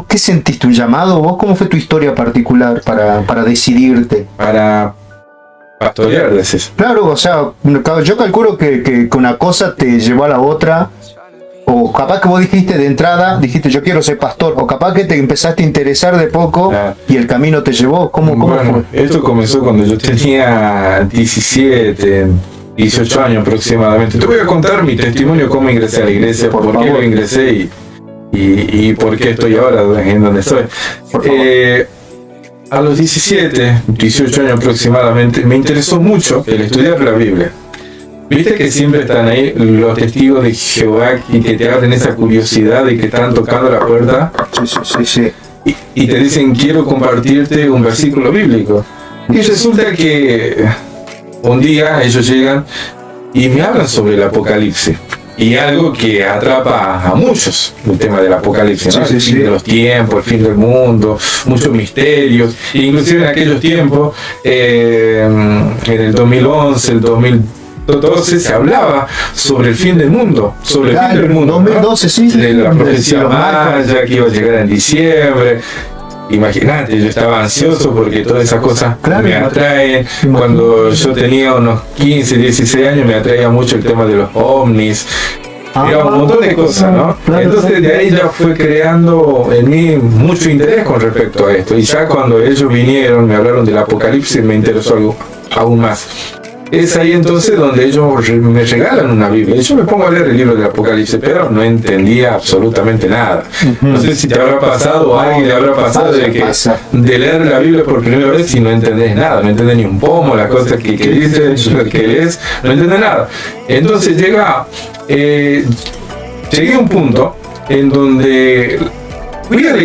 ¿Qué sentiste? ¿Un llamado? ¿Vos cómo fue tu historia particular para decidirte? Para pastorear, decís. Claro, o sea, yo calculo que una cosa te llevó a la otra, o capaz que vos dijiste de entrada, yo quiero ser pastor, o capaz que te empezaste a interesar de poco y el camino te llevó. ¿Cómo bueno, fue? Esto comenzó cuando yo tenía 18 años aproximadamente. Te voy a contar mi testimonio, cómo ingresé a la iglesia, por qué lo ingresé y por qué estoy ahora en donde estoy. A los 18 años aproximadamente, me interesó mucho el estudiar la Biblia. Viste que siempre están ahí los testigos de Jehová y que te abren esa curiosidad y que están tocando la puerta. Sí. Y te dicen, quiero compartirte un versículo bíblico. Y resulta que un día ellos llegan y me hablan sobre el Apocalipsis. Y algo que atrapa a muchos, el tema del Apocalipsis, ¿no? El fin de los tiempos, el fin del mundo, muchos misterios. Inclusive en aquellos tiempos, en el 2011, el 2012, se hablaba sobre el fin del mundo, sobre el fin del mundo, 2012, ¿no? De la profecía maya que iba a llegar en diciembre. Imagínate, yo estaba ansioso porque todas esas cosas me atraen. Cuando yo tenía unos 15, 16 años me atraía mucho el tema de los ovnis. Era un montón de cosas, ¿no? Entonces de ahí ya fue creando en mí mucho interés con respecto a esto. Y ya cuando ellos vinieron, me hablaron del Apocalipsis, me interesó algo aún más. Es ahí entonces donde ellos me regalan una Biblia. Y yo me pongo a leer el libro del Apocalipsis, pero no entendía absolutamente nada. No sé si te habrá pasado o a alguien le habrá pasado de leer la Biblia por primera vez y no entendés nada, no entendés ni un pomo, las cosas que dice, lo que lees, no entendés nada. Entonces llegué a un punto en donde fui a la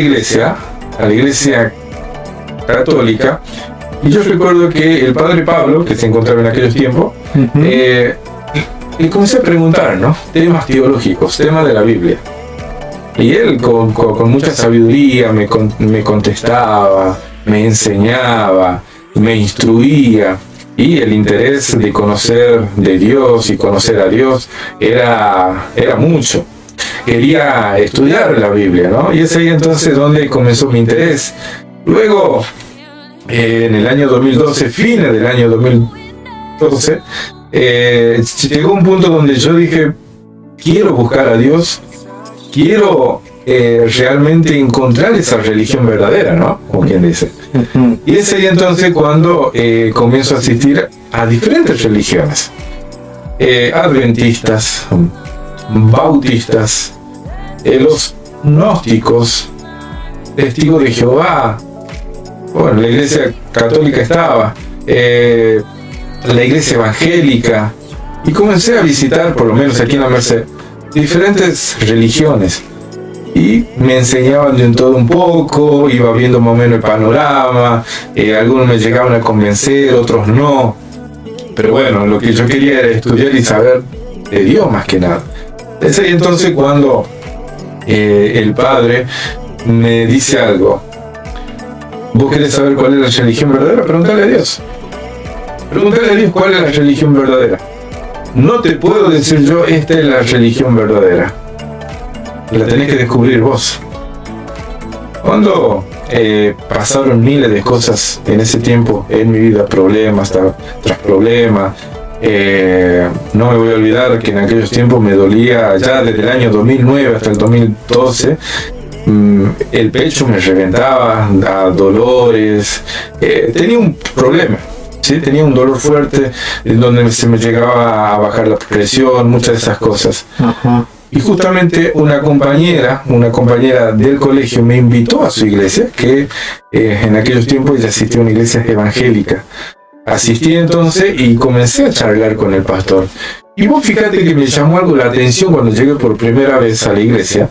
iglesia católica. Y yo recuerdo que el padre Pablo, que se encontraba en aquellos tiempos, le comencé a preguntar, ¿no? Temas teológicos, temas de la Biblia. Y él con mucha sabiduría me contestaba, me enseñaba, me instruía. Y el interés de conocer de Dios y conocer a Dios era mucho. Quería estudiar la Biblia, ¿no? Y es ahí entonces donde comenzó mi interés. Luego, en el año 2012, fines del año 2012, llegó un punto donde yo dije, quiero buscar a Dios, quiero realmente encontrar esa religión verdadera, ¿no? Como quien dice. Y es ahí entonces cuando comienzo a asistir a diferentes religiones. Adventistas, bautistas, los gnósticos, testigos de Jehová. Bueno, la iglesia católica estaba, la iglesia evangélica, y comencé a visitar, por lo menos aquí en la Merced, diferentes religiones. Y me enseñaban de todo un poco, iba viendo más o menos el panorama, algunos me llegaban a convencer, otros no. Pero bueno, lo que yo quería era estudiar y saber de Dios más que nada. Es ahí entonces cuando el padre me dice algo. ¿Vos querés saber cuál es la religión verdadera? Pregúntale a Dios. Pregúntale a Dios cuál es la religión verdadera. No te puedo decir yo, esta es la religión verdadera. La tenés que descubrir vos. Cuando pasaron miles de cosas en ese tiempo en mi vida, problemas tras problemas, no me voy a olvidar que en aquellos tiempos me dolía, ya desde el año 2009 hasta el 2012, el pecho me reventaba, a dolores, tenía un problema, ¿sí? Tenía un dolor fuerte en donde se me llegaba a bajar la presión, muchas de esas cosas. Y justamente una compañera del colegio me invitó a su iglesia, que en aquellos tiempos ella asistía a una iglesia evangélica. Asistí entonces y comencé a charlar con el pastor. Y vos fíjate que me llamó algo la atención cuando llegué por primera vez a la iglesia,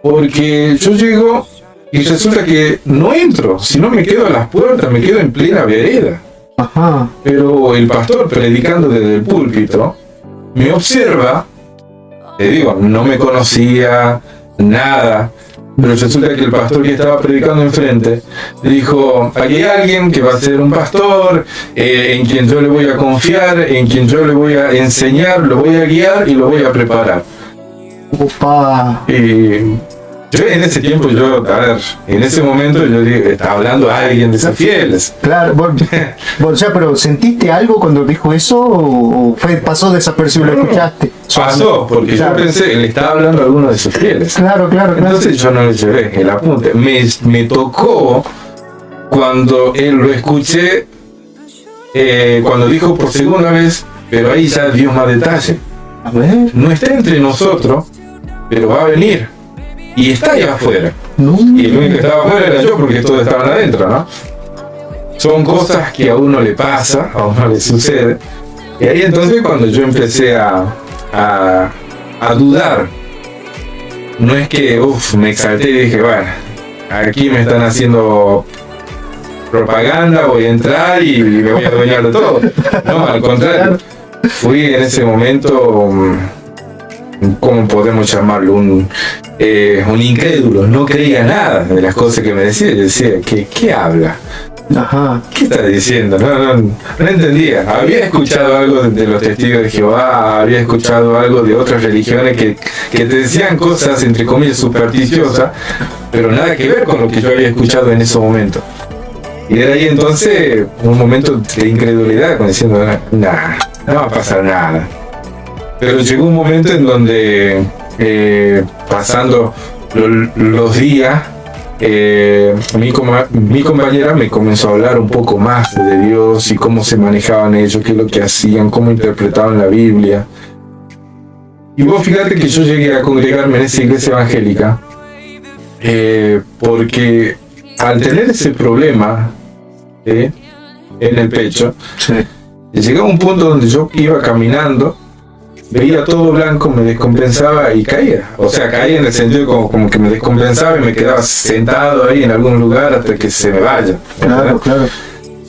porque yo llego y resulta que no entro, sino me quedo a las puertas, me quedo en plena vereda. Pero el pastor, predicando desde el púlpito, me observa. Te digo, no me conocía nada, pero resulta que el pastor que estaba predicando enfrente dijo, aquí hay alguien que va a ser un pastor, en quien yo le voy a confiar, en quien yo le voy a enseñar, lo voy a guiar y lo voy a preparar. Opa. Y Yo en ese tiempo, en ese momento yo estaba hablando a alguien de esos fieles. Claro, o sea, pero ¿sentiste algo cuando dijo eso o pasó desapercibido, lo escuchaste? Pasó, porque claro, yo pensé, le estaba hablando a alguno de esos fieles. Claro. Entonces yo no le llevé el apunte. Me tocó cuando lo escuché, cuando dijo por segunda vez, pero ahí ya dio más detalle. A ver. No está entre nosotros, pero va a venir. Y está allá afuera. No. Y el único que estaba afuera era yo, porque todos estaban adentro, ¿no? Son cosas que a uno le pasa, a uno le sucede. Y ahí entonces cuando yo empecé a dudar, no es que me exalté y dije, bueno, aquí me están haciendo propaganda, voy a entrar y me voy a adueñar de todo. No, al contrario, fui en ese momento, ¿cómo podemos llamarlo? Un incrédulo, no creía nada de las cosas que me decía. Yo decía, ¿qué habla? Ajá. ¿Qué está diciendo? No entendía. Había escuchado algo de los testigos de Jehová, había escuchado algo de otras religiones que te decían cosas, entre comillas, supersticiosas, pero nada que ver con lo que yo había escuchado en ese momento. Y de ahí entonces un momento de incredulidad, como diciendo, no va a pasar nada. Pero llegó un momento en donde, pasando los días, mi compañera me comenzó a hablar un poco más de Dios y cómo se manejaban ellos, qué es lo que hacían, cómo interpretaban la Biblia. Y vos fíjate que yo llegué a congregarme en esa iglesia evangélica porque al tener ese problema en el pecho, Sí. llegaba un punto donde yo iba caminando, veía todo blanco, me descompensaba y caía. O sea, caía en el sentido como que me descompensaba y me quedaba sentado ahí en algún lugar hasta que se me vaya. Claro.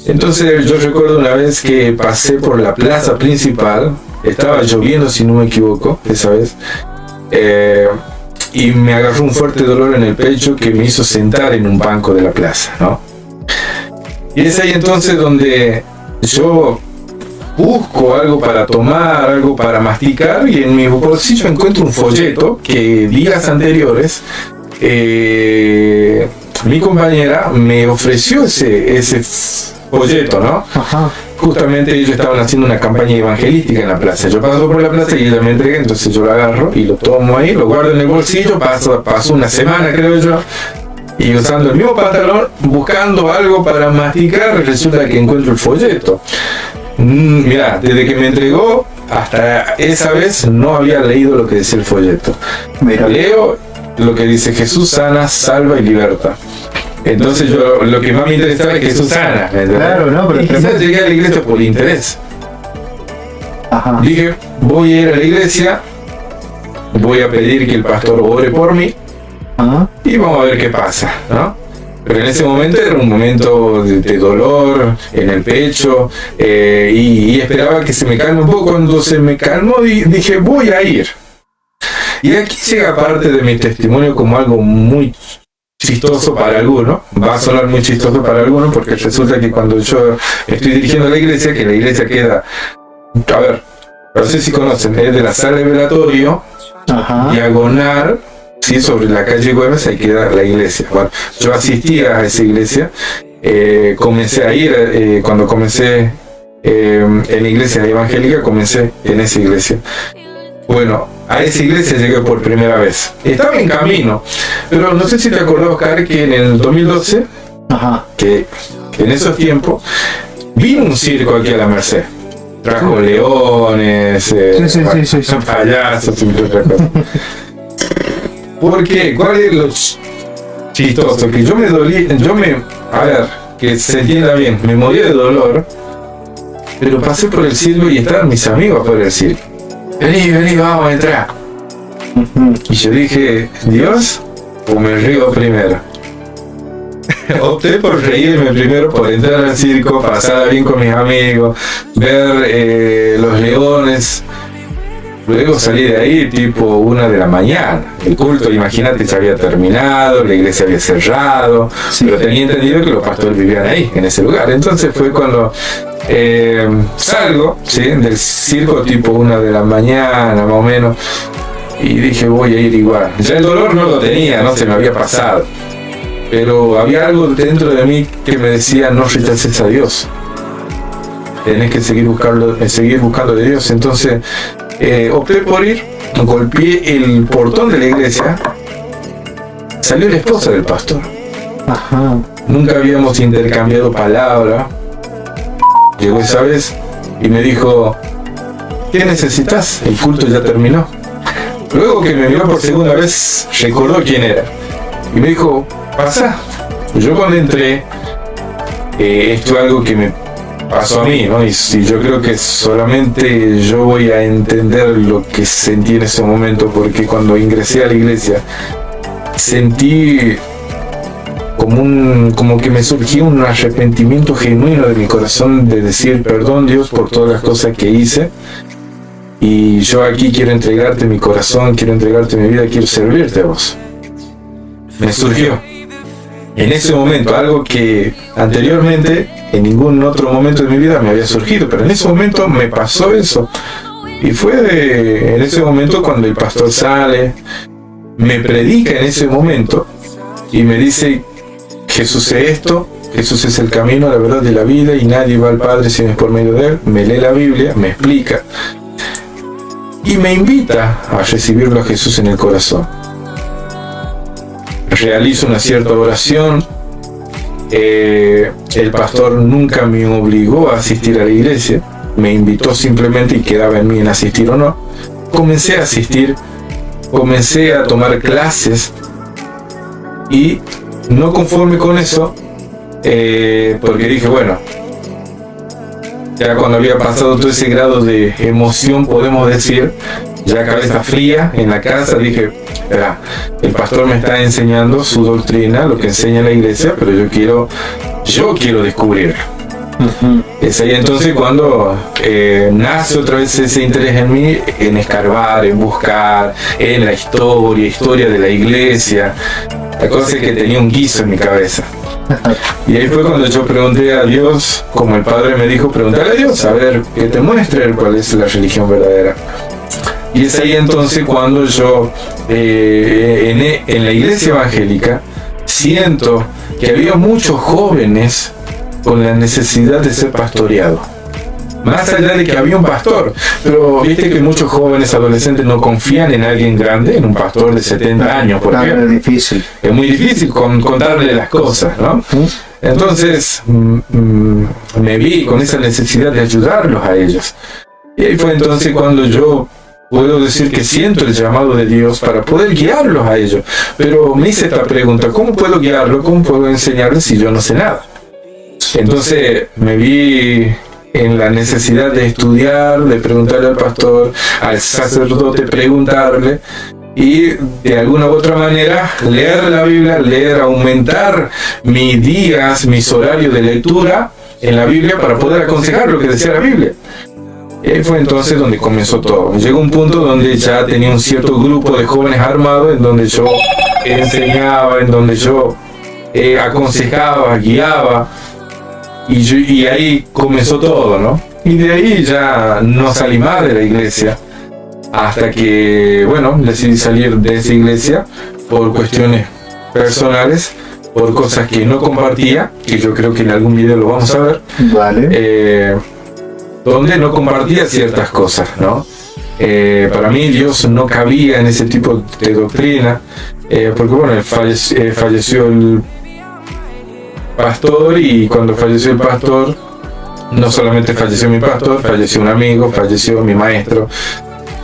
Entonces yo recuerdo una vez que pasé por la plaza principal, estaba lloviendo si no me equivoco, esa vez, y me agarró un fuerte dolor en el pecho que me hizo sentar en un banco de la plaza, ¿no? Y es ahí entonces donde yo busco algo para tomar, algo para masticar, y en mi bolsillo encuentro un folleto que días anteriores mi compañera me ofreció ese folleto, ¿no? Ajá. Justamente ellos estaban haciendo una campaña evangelística en la plaza. Yo paso por la plaza y ella me entrega, entonces yo lo agarro y lo tomo ahí, lo guardo en el bolsillo, pasó una semana creo yo, y usando el mismo pantalón, buscando algo para masticar, resulta que encuentro el folleto. Mira, desde que me entregó hasta esa vez no había leído lo que decía el folleto. Mira. Leo lo que dice: Jesús sana, salva y liberta. Entonces yo lo que más me interesaba es que Jesús sana, ¿entendés? Claro, no, pero y quizás llegué a la iglesia por interés. Ajá. Dije, voy a ir a la iglesia, voy a pedir que el pastor ore por mí Ajá. y vamos a ver qué pasa, ¿no? Pero en ese momento era un momento de dolor en el pecho, y esperaba que se me calme un poco. Cuando se me calmó dije, voy a ir. Y aquí llega parte de mi testimonio como algo muy chistoso para algunos. Va a sonar muy chistoso para algunos porque resulta que cuando yo estoy dirigiendo la iglesia, que la iglesia queda, a ver, no sé si conocen, es de la sala de velatorio, Ajá. diagonal, sí, sobre la calle Güemes, ahí queda la iglesia. Bueno, yo asistía a esa iglesia, comencé a ir, cuando comencé en la iglesia evangélica, comencé en esa iglesia. Bueno, a esa iglesia llegué por primera vez. Estaba en camino, pero no sé si te acordás, Oscar, que en el 2012, Ajá. que en esos tiempos, vino un circo aquí a la Merced. Trajo leones, Sí. payasos, y otra cosa. ¿Por qué? ¿Cuál es lo chistoso? Que yo me dolí, a ver, que se entienda bien, me morí de dolor, pero pasé por el circo y estaban mis amigos por el circo. Vení, vamos a entrar. Y yo dije, ¿Dios o me río primero? Opté por reírme primero, por entrar al circo, pasar bien con mis amigos, ver los leones. Luego salí de ahí tipo 1 de la mañana. El culto, imagínate, ya había terminado, la iglesia había cerrado, Sí. pero tenía entendido que los pastores vivían ahí, en ese lugar. Entonces fue cuando salgo, ¿sí?, del circo tipo 1 de la mañana, más o menos. y dije voy a ir igual. Ya el dolor no lo tenía, no se me había pasado, pero había algo dentro de mí que me decía no rechaces a Dios, tenés que seguir buscando de Dios. Entonces opté por ir, golpeé el portón de la iglesia, salió la esposa del pastor. Ajá. Nunca habíamos intercambiado palabra. Llegó esa vez y me dijo, ¿qué necesitas? El culto ya terminó. Luego que me miró por segunda vez, recordó quién era y me dijo, pasa. Yo cuando entré, esto es algo que me pasó a mí, ¿no? Y yo creo que solamente yo voy a entender lo que sentí en ese momento, porque cuando ingresé a la iglesia sentí como que me surgió un arrepentimiento genuino de mi corazón, de decir perdón Dios por todas las cosas que hice, y yo aquí quiero entregarte mi corazón, quiero entregarte mi vida, quiero servirte a vos. Me surgió en ese momento algo que anteriormente en ningún otro momento de mi vida me había surgido, pero en ese momento me pasó eso. Y fue en ese momento cuando el pastor sale, me predica en ese momento y me dice, Jesús es esto, Jesús es el camino, la verdad y la vida, y nadie va al Padre si no es por medio de Él. Me lee la Biblia, me explica y me invita a recibirlo a Jesús en el corazón. Realizo una cierta oración. El pastor nunca me obligó a asistir a la iglesia, me invitó simplemente y quedaba en mí en asistir o no. Comencé a asistir, comencé a tomar clases y no conforme con eso, porque dije, bueno, ya cuando había pasado todo ese grado de emoción, podemos decir, ya cabeza fría en la casa, dije, el pastor me está enseñando su doctrina, lo que enseña la iglesia, pero yo quiero descubrirlo. Uh-huh. Es ahí entonces cuando nace otra vez ese interés en mí, en escarbar, en buscar, en la historia de la iglesia. La cosa es que tenía un guiso en mi cabeza. Y ahí fue cuando yo pregunté a Dios, como el Padre me dijo, preguntarle a Dios, a ver, que te muestre cuál es la religión verdadera. Y es ahí entonces cuando yo, en la iglesia evangélica, siento que había muchos jóvenes con la necesidad de ser pastoreados. Más allá de que había un pastor, pero viste que muchos jóvenes adolescentes no confían en alguien grande, en un pastor de 70 años, porque es difícil. Es muy difícil contarle las cosas, ¿no? Entonces me vi con esa necesidad de ayudarlos a ellos. Y ahí fue entonces cuando yo puedo decir que siento el llamado de Dios para poder guiarlos a ellos. Pero me hice esta pregunta, ¿cómo puedo guiarlos? ¿Cómo puedo enseñarles si yo no sé nada? Entonces me vi en la necesidad de estudiar, de preguntarle al pastor, al sacerdote, preguntarle, y de alguna u otra manera leer la Biblia, aumentar mis días, mis horarios de lectura en la Biblia para poder aconsejar lo que decía la Biblia. Y ahí fue entonces donde comenzó todo. Llegó un punto donde ya tenía un cierto grupo de jóvenes armados, en donde yo enseñaba, en donde yo aconsejaba, guiaba, y ahí comenzó todo, ¿no? Y de ahí ya no salí más de la iglesia, hasta que, bueno, decidí salir de esa iglesia por cuestiones personales, por cosas que no compartía, que yo creo que en algún video lo vamos a ver. Vale. Donde no compartía ciertas cosas, ¿no? Para mí Dios no cabía en ese tipo de doctrina, porque bueno, falleció el pastor, y cuando falleció el pastor, no solamente falleció mi pastor, falleció un amigo, falleció mi maestro,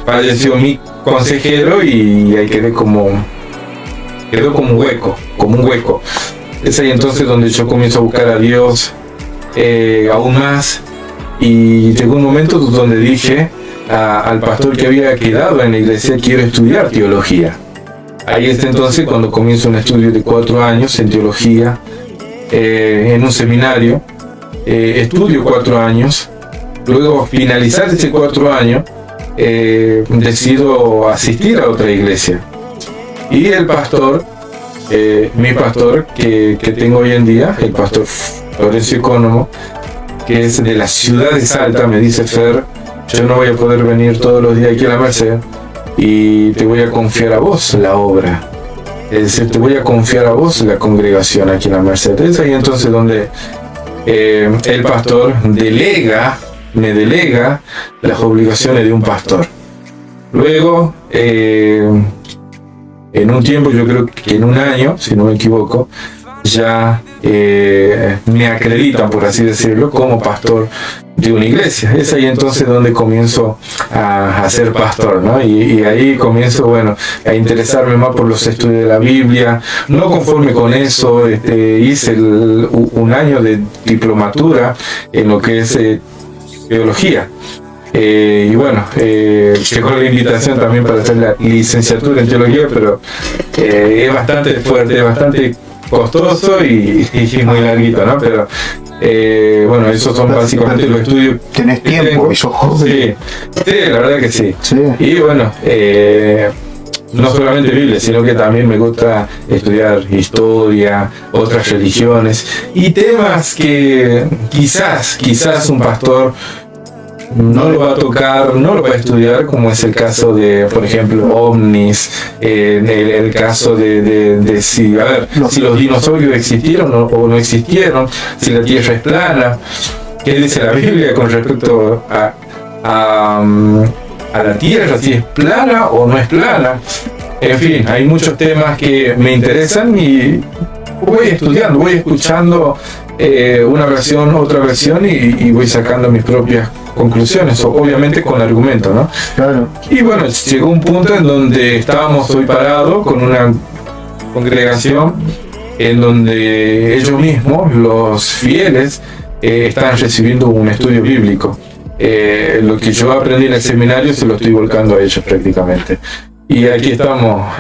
falleció mi consejero, y ahí quedó como un hueco. Es ahí entonces donde yo comienzo a buscar a Dios aún más. Y llegó un momento donde dije al pastor que había quedado en la iglesia, quiero estudiar teología. Ahí está entonces cuando comienzo un estudio de 4 años en teología, en un seminario. Estudio 4 años. Luego, finalizar ese 4 años, decido asistir a otra iglesia. Y el pastor, mi pastor que tengo hoy en día, el pastor Florencio Economo, que es de la ciudad de Salta, me dice: Fer, yo no voy a poder venir todos los días aquí a la Merced, y te voy a confiar a vos la obra. Es decir, te voy a confiar a vos la congregación aquí en la Merced. Es ahí entonces donde el pastor me delega las obligaciones de un pastor. Luego, en un tiempo, yo creo que en un año, si no me equivoco, ya me acreditan, por así decirlo, como pastor de una iglesia. Es ahí entonces donde comienzo a ser pastor, ¿no? Y ahí comienzo, bueno, a interesarme más por los estudios de la Biblia. No conforme con eso, hice un año de diplomatura en lo que es teología. Y bueno, llegó la invitación también para hacer la licenciatura en teología, pero es bastante fuerte, bastante costoso y muy larguito, ¿no? Pero bueno, esos son básicamente los estudios. Tenés tiempo, y sos joven. Sí, la verdad que sí. Sí. Y bueno, no solamente Biblia, sino que también me gusta estudiar historia, otras religiones y temas que quizás un pastor no lo va a tocar, no lo va a estudiar, como es el caso de, por ejemplo, ovnis, el caso de si los dinosaurios existieron o no existieron, si la Tierra es plana, qué dice la Biblia con respecto a la Tierra, si es plana o no es plana. En fin, hay muchos temas que me interesan y voy estudiando, voy escuchando una versión, otra versión y voy sacando mis propias conclusiones, obviamente con argumento, ¿no? Claro. Y bueno, llegó un punto en donde estábamos hoy parados con una congregación en donde ellos mismos, los fieles, están recibiendo un estudio bíblico. Lo que yo aprendí en el seminario se lo estoy volcando a ellos prácticamente. Y aquí estamos